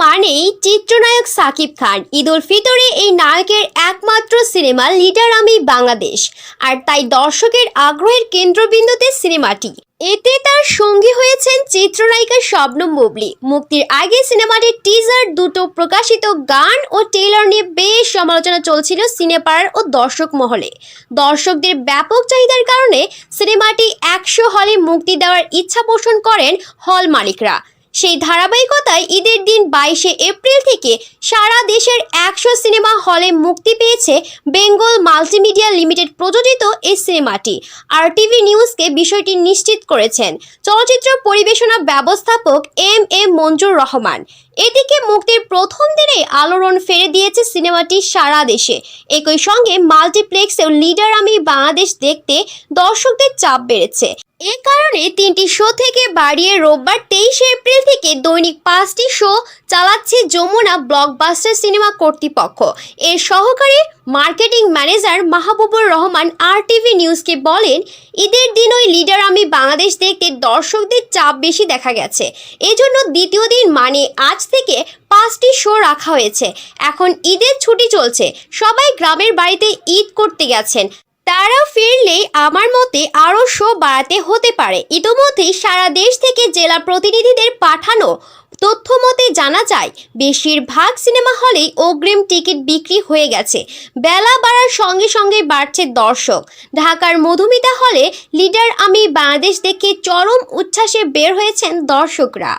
মানেই চিত্রনায়ক সাকিব খান। ঈদ উল ফিতরে এই নায়কের একমাত্র সিনেমা লিডার আমি বাংলাদেশ, আর তাই দর্শকের আগ্রহের কেন্দ্রবিন্দুতে সিনেমাটি। এতে তার সঙ্গী হয়েছেন চিত্রনায়িকা শবনম বুবলী। মুক্তির আগে সিনেমাটির টিজার, দুটো প্রকাশিত গান ও ট্রেলার নিয়ে বেশ সমালোচনা চলছিল সিনেপাড়ার ও দর্শক মহলে। দর্শকদের ব্যাপক চাহিদার কারণে সিনেমাটি 100 হলে মুক্তি দেওয়ার ইচ্ছা পোষণ করেন হল মালিকরা। সেই ধারাবাহিকতায় ঈদের দিন 22শে এপ্রিল থেকে সারা দেশের 100 সিনেমা হলে মুক্তি পেয়েছে বেঙ্গল মাল্টিমিডিয়া লিমিটেড প্রযোজিত এই সিনেমাটি। RTV নিউজকে বিষয়টি নিশ্চিত করেছেন চলচ্চিত্র পরিবেশনা ব্যবস্থাপক MM মঞ্জুর রহমান। এদিকে মুক্তির প্রথম দিনেই আলোড়ন ফেলে দিয়েছে সিনেমাটি সারা দেশে। একই সঙ্গে মাল্টিপ্লেক্সেও লিডার আমি বাংলাদেশ দেখতে দর্শকদের চাপ বেড়েছে। এ কারণে 3টি শো থেকে বাড়িয়ে রোববার 23শে এপ্রিল থেকে দৈনিক 5টি শো চালাচ্ছে যমুনা ব্লকবাস্টার সিনেমা কর্তৃপক্ষ। এর সহকারী marketing manager Mahbubur Rahman RTV নিউজকে বলেন, ঈদের দিন ওই লিডার আমি বাংলাদেশ দেখতে দর্শকদের চাপ বেশি দেখা গেছে। এজন্য দ্বিতীয় দিন মানে আজ থেকে 5টি শো রাখা হয়েছে। এখন ঈদের ছুটি চলছে, সবাই গ্রামের বাড়িতে ঈদ করতে গেছেন। তারা ফিরলেই আমার মতে আরও শো বাড়াতে হতে পারে। ইতোমধ্যেই সারা দেশ থেকে জেলা প্রতিনিধিদের পাঠানো তথ্য মতে জানা যায়, বেশিরভাগ সিনেমা হলেই অগ্রিম টিকিট বিক্রি হয়ে গেছে। বেলা বাড়ার সঙ্গে সঙ্গে বাড়ছে দর্শক। ঢাকার মধুমিতা হলে লিডার আমি বাংলাদেশ দেখে চরম উচ্ছ্বাসে বের হয়েছেন দর্শকরা।